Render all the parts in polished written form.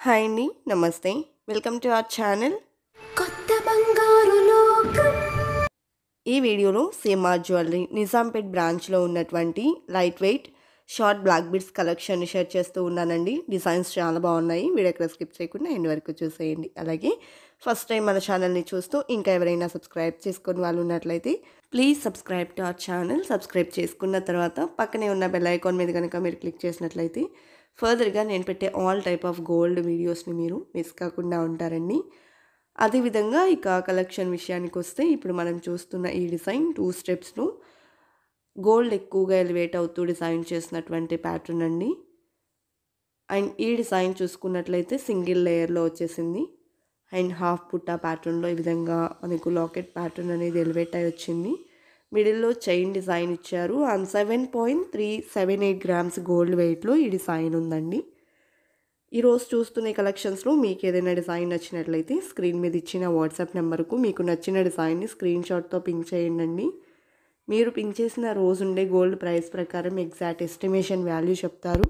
Hi అండి. నమస్తే. Welcome to our channel. కొత్త బంగారు లోకం. ఈ వీడియోలో సీఎంఆర్ జ్యువెలరీ నిజాంపేట్ బ్రాంచ్‌లో ఉన్నటువంటి light weight short black beads కలెక్షన్‌ని షేర్ చేస్తూ ఉన్నానండి. డిజైన్స్ చాలా బాగున్నాయి. వీడియో ఎక్కడ స్కిప్ చేయకుండా ఎండ్ వరకు చూసేయండి. అలాగే ఫస్ట్ టైం మన ఛానల్‌ని చూస్తూ ఇంకా ఎవరైనా సబ్స్క్రైబ్ చేసుకొని వాళ్ళు ఉన్నట్లయితే please subscribe to our channel. Subscribe చేసుకున్న తర్వాత పక్కనే ఉన్న బెల్ ఐకాన్ మీద కనుక మీరు క్లిక్ చేసినట్లయితే ఫర్దర్‌గా నేను పెట్టే ఆల్ టైప్ ఆఫ్ గోల్డ్ వీడియోస్‌ని మీరు మిస్ కాకుండా ఉంటారండి. అదేవిధంగా ఇక కలెక్షన్ విషయానికి వస్తే ఇప్పుడు మనం చూస్తున్న ఈ డిజైన్ 2 స్టెప్స్‌లో గోల్డ్ ఎక్కువగా ఎలివేట్ అవుతూ డిజైన్ చేసినటువంటి ప్యాటర్న్ అండి. అండ్ ఈ డిజైన్ చూసుకున్నట్లయితే సింగిల్ లేయర్‌లో వచ్చేసింది. అండ్ హాఫ్ బుట్ట ప్యాటర్న్‌లో ఈ విధంగా మనకు లాకెట్ ప్యాటర్న్ అనేది ఎలివేట్ అయ్యి వచ్చింది. మిడిల్‌లో చైన్ డిజైన్ ఇచ్చారు. అండ్ 7.378 గ్రామ్స్ గోల్డ్ వెయిట్‌లో ఈ డిజైన్ ఉందండి. ఈరోజు చూస్తున్న కలెక్షన్స్లో మీకు ఏదైనా డిజైన్ నచ్చినట్లయితే స్క్రీన్ మీద ఇచ్చిన వాట్సాప్ నెంబర్కు మీకు నచ్చిన డిజైన్ని స్క్రీన్ షాట్తో పింక్ చేయండి. మీరు పింక్ చేసిన రోజు ఉండే గోల్డ్ ప్రైస్ ప్రకారం ఎగ్జాక్ట్ ఎస్టిమేషన్ వాల్యూ చెప్తారు.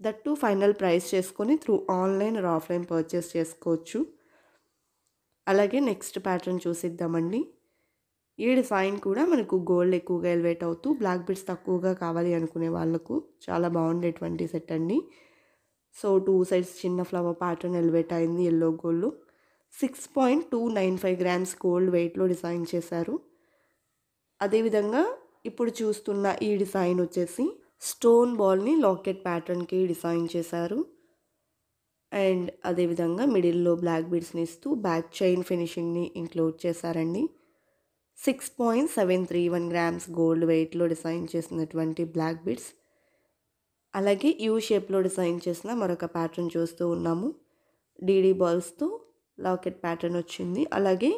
దట్టు ఫైనల్ ప్రైస్ చేసుకొని through online or offline purchase చేసుకోవచ్చు. అలాగే నెక్స్ట్ ప్యాటర్న్ చూసిద్దామండి. ఈ డిజైన్ కూడా మనకు గోల్డ్ ఎక్కువగా ఎలివేట్ అవుతూ బ్లాక్ బిట్స్ తక్కువగా కావాలి అనుకునే వాళ్ళకు చాలా బాగుండేటువంటి సెట్ అండి. సో 2 సైడ్స్ చిన్న ఫ్లవర్ ప్యాటర్న్ ఎలివేట్ అయింది ఎల్లో గోల్డ్. 6.295 గ్రామ్స్ గోల్డ్ వెయిట్లో డిజైన్ చేశారు. అదేవిధంగా ఇప్పుడు చూస్తున్న ఈ డిజైన్ వచ్చేసి స్టోన్ బాల్ని లాకెట్ ప్యాటర్న్కి డిజైన్ చేశారు. అండ్ అదేవిధంగా మిడిల్లో బ్లాక్ బీడ్స్ని ఇస్తూ బ్యాక్ చైన్ ఫినిషింగ్ని ఇంక్లూడ్ చేశారండి. 6.731 గ్రామ్స్ గోల్డ్ వెయిట్లో డిజైన్ చేసినటువంటి బ్లాక్ బీడ్స్. అలాగే యూ షేప్లో డిజైన్ చేసిన మరొక ప్యాటర్న్ చూస్తూ ఉన్నాము. డీడీ బాల్స్తో లాకెట్ ప్యాటర్న్ వచ్చింది. అలాగే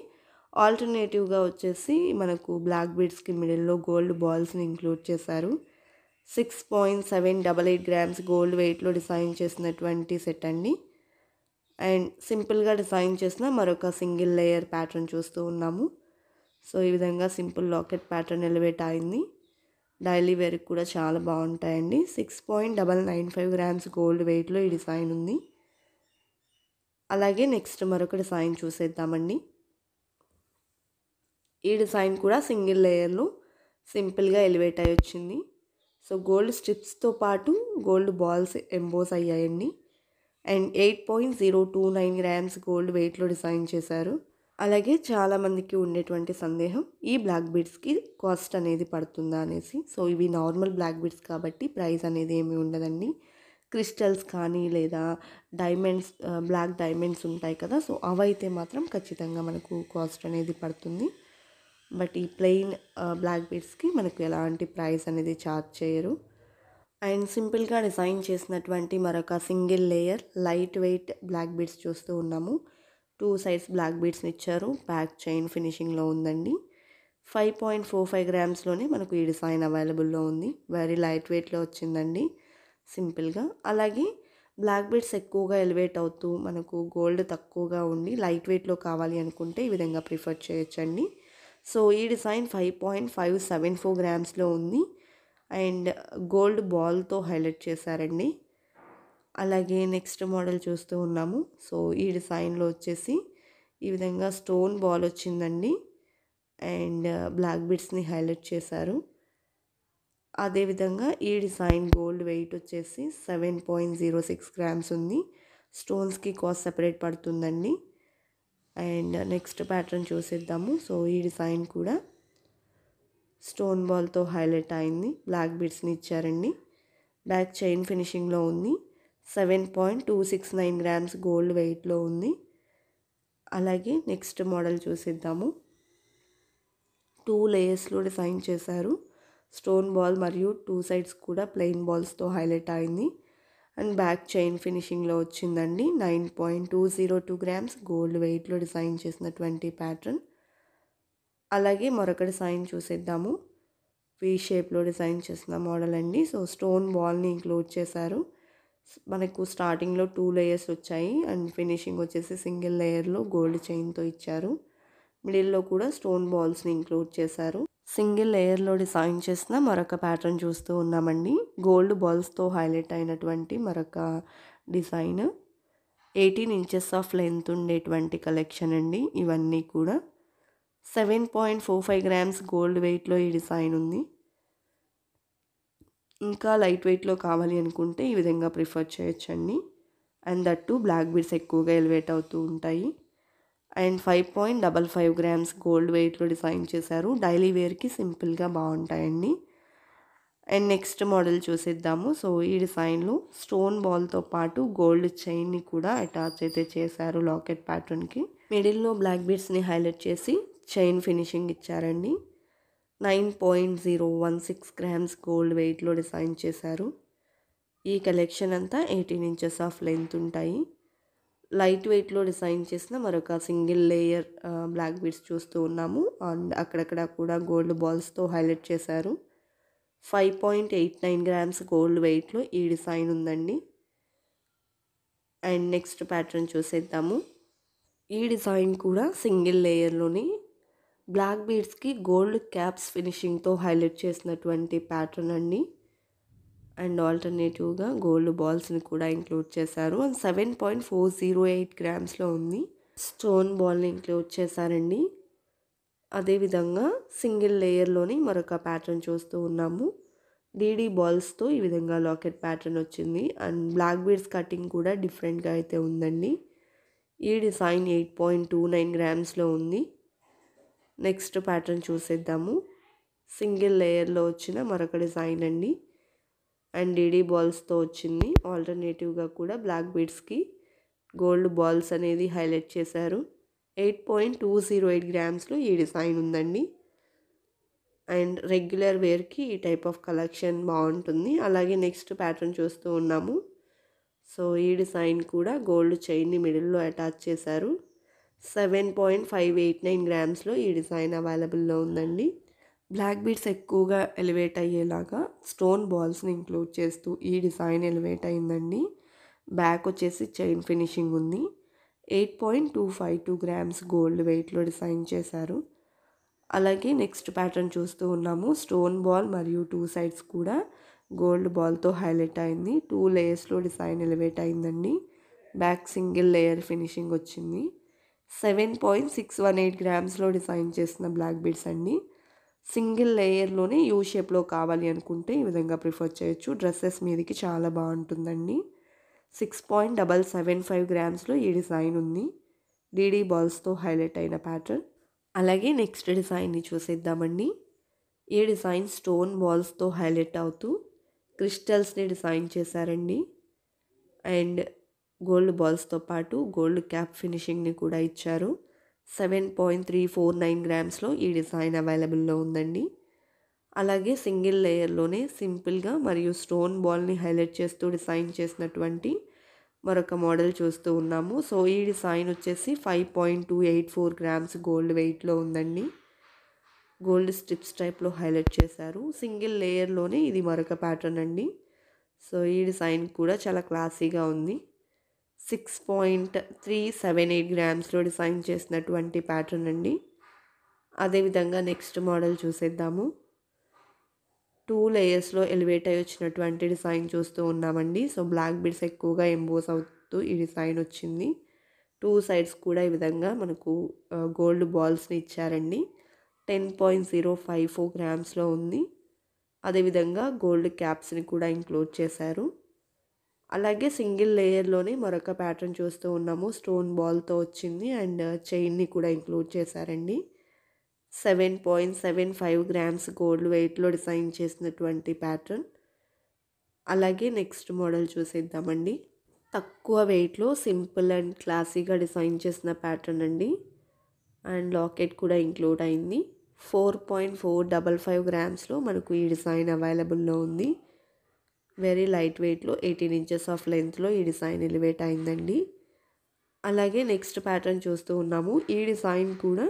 ఆల్టర్నేటివ్గా వచ్చేసి మనకు బ్లాక్ బీడ్స్కి మిడిల్లో గోల్డ్ బాల్స్ని ఇంక్లూడ్ చేశారు. 6.788 గ్రామ్స్ గోల్డ్ వెయిట్లో డిజైన్ చేసినటువంటి సెట్ అండి. అండ్ సింపుల్గా డిజైన్ చేసిన మరొక సింగిల్ లేయర్ ప్యాటర్న్ చూస్తూ ఉన్నాము. సో ఈ విధంగా సింపుల్ లాకెట్ ప్యాటర్న్ ఎలివేట్ అయింది. డైలీ వేర్కి కూడా చాలా బాగుంటాయండి. 6.995 గ్రామ్స్ గోల్డ్ వెయిట్లో ఈ డిజైన్ ఉంది. అలాగే నెక్స్ట్ మరొక డిజైన్ చూసేద్దామండి. ఈ డిజైన్ కూడా సింగిల్ లేయర్లో సింపుల్గా ఎలివేట్ అయ్యి వచ్చింది. సో గోల్డ్ స్ట్రిప్స్తో పాటు గోల్డ్ బాల్స్ ఎంబోస్ అయ్యాయండి. అండ్ 8.029 గ్రామ్స్ గోల్డ్ వెయిట్లో డిజైన్ చేశారు. అలాగే చాలామందికి ఉండేటువంటి సందేహం ఈ బ్లాక్ బీడ్స్కి కాస్ట్ అనేది పడుతుందా అనేసి. సో ఇవి నార్మల్ బ్లాక్ బీడ్స్ కాబట్టి ప్రైస్ అనేది ఏమీ ఉండదండి. క్రిస్టల్స్ కానీ లేదా డైమండ్స్, బ్లాక్ డైమండ్స్ ఉంటాయి కదా, సో అవైతే మాత్రం ఖచ్చితంగా మనకు కాస్ట్ అనేది పడుతుంది. బట్ ఈ ప్లెయిన్ బ్లాక్ బీడ్స్కి మనకు ఎలాంటి ప్రైస్ అనేది ఛార్జ్ చేయరు. అండ్ సింపుల్గా డిజైన్ చేసినటువంటి మరొక single layer lightweight black beads చూస్తూ ఉన్నాము. 2 సైడ్స్ బ్లాక్ బీడ్స్ని ఇచ్చారు. బ్యాక్ చైన్ ఫినిషింగ్లో ఉందండి. 5.45 గ్రామ్స్లోనే మనకు ఈ డిజైన్ అవైలబుల్లో ఉంది. వెరీ లైట్ వెయిట్లో వచ్చిందండి సింపుల్గా. అలాగే బ్లాక్ బీడ్స్ ఎక్కువగా ఎలివేట్ అవుతూ మనకు గోల్డ్ తక్కువగా ఉండి లైట్ వెయిట్లో కావాలి అనుకుంటే ఈ విధంగా ప్రిఫర్ చేయొచ్చండి. సో ఈ డిజైన్ 5.574 గ్రామ్స్లో ఉంది. అండ్ గోల్డ్ బాల్తో హైలైట్ చేశారండి. అలాగే నెక్స్ట్ మోడల్ చూస్తూ ఉన్నాము. సో ఈ డిజైన్లో వచ్చేసి ఈ విధంగా స్టోన్ బాల్ వచ్చిందండి. అండ్ బ్లాక్ బీడ్స్ని హైలైట్ చేశారు. అదేవిధంగా ఈ డిజైన్ గోల్డ్ వెయిట్ వచ్చేసి 7.06 గ్రామ్స్ ఉంది. స్టోన్స్కి కాస్ట్ సెపరేట్ పడుతుందండి. అండ్ నెక్స్ట్ ప్యాటర్న్ చూసేద్దాము. సో ఈ డిజైన్ కూడా స్టోన్ బాల్తో హైలైట్ అయింది. బ్లాక్ బీడ్స్ని ఇచ్చారండి. బ్యాక్ చైన్ ఫినిషింగ్లో ఉంది. 7.269 గ్రామ్స్ గోల్డ్ వెయిట్లో ఉంది. అలాగే నెక్స్ట్ మోడల్ చూసేద్దాము. 2 లేయర్స్లో డిజైన్ చేశారు. స్టోన్ బాల్ మరియు 2 సైడ్స్ కూడా ప్లెయిన్ బాల్స్తో హైలైట్ అయింది. అండ్ బ్యాక్ చైన్ ఫినిషింగ్లో వచ్చిందండి. 9.202 గ్రామ్స్ గోల్డ్ వెయిట్లో డిజైన్ చేసినటువంటి ప్యాటర్న్. అలాగే మరొక డిజైన్ చూసేద్దాము. వీ షేప్లో డిజైన్ చేసిన మోడల్ అండి. సో స్టోన్ బాల్ని ఇంక్లూడ్ చేశారు. మనకు స్టార్టింగ్లో 2 లేయర్స్ వచ్చాయి. అండ్ ఫినిషింగ్ వచ్చేసి సింగిల్ లేయర్లో గోల్డ్ చైన్తో ఇచ్చారు. మిడిల్లో కూడా స్టోన్ బాల్స్ని ఇంక్లూడ్ చేశారు. సింగిల్ లేయర్లో డిజైన్ చేసిన మరొక ప్యాటర్న్ చూస్తూ ఉన్నామండి. గోల్డ్ బాల్స్తో హైలైట్ అయినటువంటి మరొక డిజైన్. 18 ఇంచెస్ ఆఫ్ లెంత్ ఉండేటువంటి కలెక్షన్ అండి ఇవన్నీ కూడా. 7.45 గ్రామ్స్ గోల్డ్ వెయిట్‌లో ఈ డిజైన్ ఉంది. ఇంకా లైట్ వెయిట్‌లో కావాలి అనుకుంటే ఈ విధంగా ప్రిఫర్ చేయొచ్చండి. And that two black beads ఎక్కువగా ఎలివేట్ అవుతూ ఉంటాయి. అండ్ 5.55 గ్రామ్స్ గోల్డ్ వెయిట్‌లో డిజైన్ చేశారు. డైలీ వేర్‌కి సింపుల్‌గా బాగుంటాయండి. అండ్ నెక్స్ట్ మోడల్ చూసేద్దాము. సో ఈ డిజైన్‌లో స్టోన్ బాల్‌తో పాటు గోల్డ్ చైన్‌ని కూడా అటాచ్ అయితే చేశారు లాకెట్ ప్యాటర్న్‌కి. మిడిల్‌లో బ్లాక్ బీడ్స్‌ని హైలైట్ చేసి చైన్ ఫినిషింగ్ ఇచ్చారండి. 9.016 గ్రామ్స్ గోల్డ్ వెయిట్‌లో డిజైన్ చేశారు. ఈ కలెక్షన్ అంతా 18 ఇంచెస్ ఆఫ్ లెంత్ ఉంటాయి. లైట్ వెయిట్‌లో డిజైన్ చేసిన మరొక సింగిల్ లేయర్ బ్లాక్ బీడ్స్ చూస్తూ ఉన్నాము. అండ్ అక్కడక్కడ కూడా గోల్డ్ బాల్స్‌తో హైలైట్ చేశారు. 5.89 గ్రామ్స్ గోల్డ్ వెయిట్‌లో ఈ డిజైన్ ఉందండి. అండ్ నెక్స్ట్ ప్యాటర్న్ చూసేద్దాము. ఈ డిజైన్ కూడా సింగిల్ లేయర్‌లోని బ్లాక్ బీడ్స్‌కి గోల్డ్ క్యాప్స్ ఫినిషింగ్‌తో హైలైట్ చేసినటువంటి ప్యాటర్న్ అండి. అండ్ ఆల్టర్నేటివ్‌గా గోల్డ్ బాల్స్‌ని కూడా ఇంక్లూడ్ చేశారు. అండ్ 7.408 గ్రామ్స్‌లో ఉంది. స్టోన్ బాల్‌ని ఇంక్లూడ్ చేశారండి. అదేవిధంగా సింగిల్ లేయర్‌లోని మరొక ప్యాటర్న్ చూస్తూ ఉన్నాము. డీడీ బాల్స్‌తో ఈ విధంగా లాకెట్ ప్యాటర్న్ వచ్చింది. అండ్ బ్లాక్ బీడ్స్ కటింగ్ కూడా డిఫరెంట్‌గా అయితే ఉందండి. ఈ డిజైన్ 8.29 గ్రామ్స్‌లో ఉంది. నెక్స్ట్ ప్యాటర్న్ చూసేద్దాము. సింగిల్ లేయర్‌లో వచ్చిన మరొక డిజైన్ అండి. అండ్ డీడీ బాల్స్‌తో వచ్చింది. ఆల్టర్నేటివ్‌గా కూడా బ్లాక్ బీడ్స్‌కి గోల్డ్ బాల్స్ అనేది హైలైట్ చేశారు. 8.208 గ్రామ్స్‌లో ఈ డిజైన్ ఉందండి. అండ్ రెగ్యులర్ వేర్‌కి ఈ టైప్ ఆఫ్ కలెక్షన్ బాగుంటుంది. అలాగే నెక్స్ట్ ప్యాటర్న్ చూస్తూ ఉన్నాము. సో ఈ డిజైన్ కూడా గోల్డ్ చైన్ని మిడిల్‌లో అటాచ్ చేశారు. 7.589 గ్రామ్స్‌లో ఈ డిజైన్ అవైలబుల్‌లో ఉందండి. బ్లాక్ బీడ్స్ ఎక్కువగా ఎలివేట్ అయ్యేలాగా స్టోన్ బాల్స్‌ని ఇంక్లూడ్ చేస్తూ ఈ డిజైన్ ఎలివేట్ అయిందండి. బ్యాక్ వచ్చేసి చైన్ ఫినిషింగ్ ఉంది. 8.252 గ్రామ్స్ గోల్డ్ వెయిట్‌లో డిజైన్ చేశారు. అలాగే నెక్స్ట్ ప్యాటర్న్ చూస్తూ ఉన్నాము. స్టోన్ బాల్ మరియు 2 సైడ్స్ కూడా గోల్డ్ బాల్‌తో హైలైట్ అయింది. 2 లేయర్స్‌లో డిజైన్ ఎలివేట్ అయిందండి. బ్యాక్ సింగిల్ లేయర్ ఫినిషింగ్ వచ్చింది. 7.618 గ్రామ్స్‌లో డిజైన్ చేసిన బ్లాక్ బీడ్స్ అండి. సింగిల్ లేయర్‌లోనే యూ షేప్‌లో కావాలి అనుకుంటే ఈ విధంగా ప్రిఫర్ చేయొచ్చు. డ్రెస్సెస్ మీదకి చాలా బాగుంటుందండి. 6.775 గ్రామ్స్‌లో ఈ డిజైన్ ఉంది. డీడీ బాల్స్‌తో హైలైట్ అయిన ప్యాటర్న్. అలాగే నెక్స్ట్ డిజైన్ని చూసేద్దామండి. ఈ డిజైన్ స్టోన్ బాల్స్‌తో హైలైట్ అవుతూ క్రిస్టల్స్‌ని డిజైన్ చేశారండి. అండ్ గోల్డ్ బాల్స్‌తో పాటు గోల్డ్ క్యాప్ ఫినిషింగ్‌ని కూడా ఇచ్చారు. 7.349 గ్రామ్స్‌లో ఈ డిజైన్ అవైలబుల్‌లో ఉందండి. అలాగే సింగిల్ లేయర్‌లోనే సింపుల్‌గా మరియు స్టోన్ బాల్‌ని హైలైట్ చేస్తూ డిజైన్ చేసినటువంటి మరొక మోడల్ చూస్తూ ఉన్నాము. సో ఈ డిజైన్ వచ్చేసి 5.284 గ్రామ్స్ గోల్డ్ వెయిట్‌లో ఉందండి. గోల్డ్ స్ట్రిప్స్ టైప్‌లో హైలైట్ చేశారు. సింగిల్ లేయర్‌లోనే ఇది మరొక ప్యాటర్న్ అండి. సో ఈ డిజైన్ కూడా చాలా క్లాసీగా ఉంది. 6.378 గ్రామ్స్‌లో డిజైన్ చేసినటువంటి ప్యాటర్న్ అండి. అదేవిధంగా నెక్స్ట్ మోడల్ చూసేద్దాము. 2 లేయర్స్‌లో ఎలివేట్ అయ్యి వచ్చినటువంటి డిజైన్ చూస్తూ ఉన్నామండి. సో బ్లాక్ బీడ్స్ ఎక్కువగా ఎంబోస్ అవుతూ ఈ డిజైన్ వచ్చింది. 2 సైడ్స్ కూడా ఈ విధంగా మనకు గోల్డ్ బాల్స్‌ని ఇచ్చారండి. 10.054 గ్రామ్స్‌లో ఉంది. అదేవిధంగా గోల్డ్ క్యాప్స్‌ని కూడా ఇంక్లూడ్ చేశారు. అలాగే సింగిల్ లేయర్‌లోనే మరొక ప్యాటర్న్ చూస్తూ ఉన్నాము. స్టోన్ బాల్‌తో వచ్చింది అండ్ చైన్‌ని కూడా ఇంక్లూడ్ చేశారండి. 7.75 గ్రామ్స్ గోల్డ్ వెయిట్‌లో డిజైన్ చేసినటువంటి ప్యాటర్న్. అలాగే నెక్స్ట్ మోడల్ చూసేద్దామండి. తక్కువ వెయిట్‌లో సింపుల్ అండ్ క్లాసీగా డిజైన్ చేసిన ప్యాటర్న్ అండి. అండ్ లాకెట్ కూడా ఇంక్లూడ్ అయింది. 4.455 గ్రామ్స్‌లో మనకు ఈ డిజైన్ అవైలబుల్‌లో ఉంది. వెరీ లైట్ వెయిట్‌లో 18 ఇంచెస్ ఆఫ్ లెంత్‌లో ఈ డిజైన్ ఎలివేట్ అయిందండి. అలాగే నెక్స్ట్ ప్యాటర్న్ చూస్తూ ఉన్నాము. ఈ డిజైన్ కూడా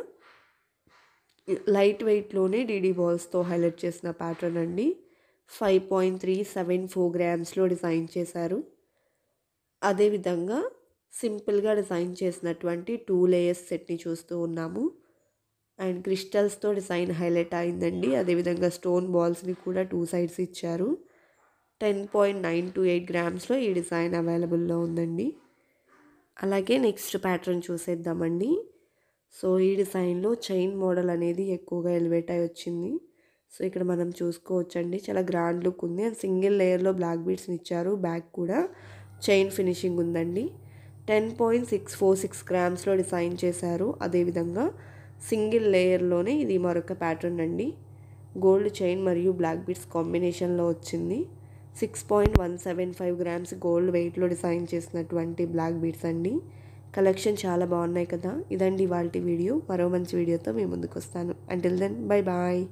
లైట్ వెయిట్‌లోనే డీడీ బాల్స్‌తో హైలైట్ చేసిన ప్యాటర్న్ అండి. 5.374 గ్రామ్స్‌లో డిజైన్ చేశారు. అదేవిధంగా సింపుల్‌గా డిజైన్ చేసినటువంటి 2 లేయర్స్ సెట్‌ని చూస్తూ ఉన్నాము. అండ్ క్రిస్టల్స్‌తో డిజైన్ హైలైట్ అయిందండి. అదేవిధంగా స్టోన్ బాల్స్‌ని కూడా 2 సైడ్స్ ఇచ్చారు. 10.928 గ్రామ్స్‌లో ఈ డిజైన్ అవైలబుల్‌లో ఉందండి. అలాగే నెక్స్ట్ ప్యాటర్న్ చూసేద్దామండి. సో ఈ డిజైన్లో చైన్ మోడల్ అనేది ఎక్కువగా ఎలివేట్ అయి వచ్చింది. సో ఇక్కడ మనం చూసుకోవచ్చండి, చాలా గ్రాండ్ లుక్ ఉంది. అండ్ సింగిల్ లేయర్లో బ్లాక్ బీడ్స్ని ఇచ్చారు. బ్యాక్ కూడా చైన్ ఫినిషింగ్ ఉందండి. 10.646 గ్రామ్స్లో డిజైన్ చేశారు. అదేవిధంగా సింగిల్ లేయర్లోనే ఇది మరొక ప్యాటర్న్ అండి. గోల్డ్ చైన్ మరియు బ్లాక్ బీడ్స్ కాంబినేషన్లో వచ్చింది. 6.175 గ్రామ్స్ గోల్డ్ వెయిట్లో డిజైన్ చేసినటువంటి బ్లాక్ బీడ్స్ అండి. కలెక్షన్ చాలా బాగున్నాయి కదా. ఇదండి ఇవాల్టి వీడియో. మరో మంచి వీడియోతో మీ ముందుకు వస్తాను. Until then bye bye.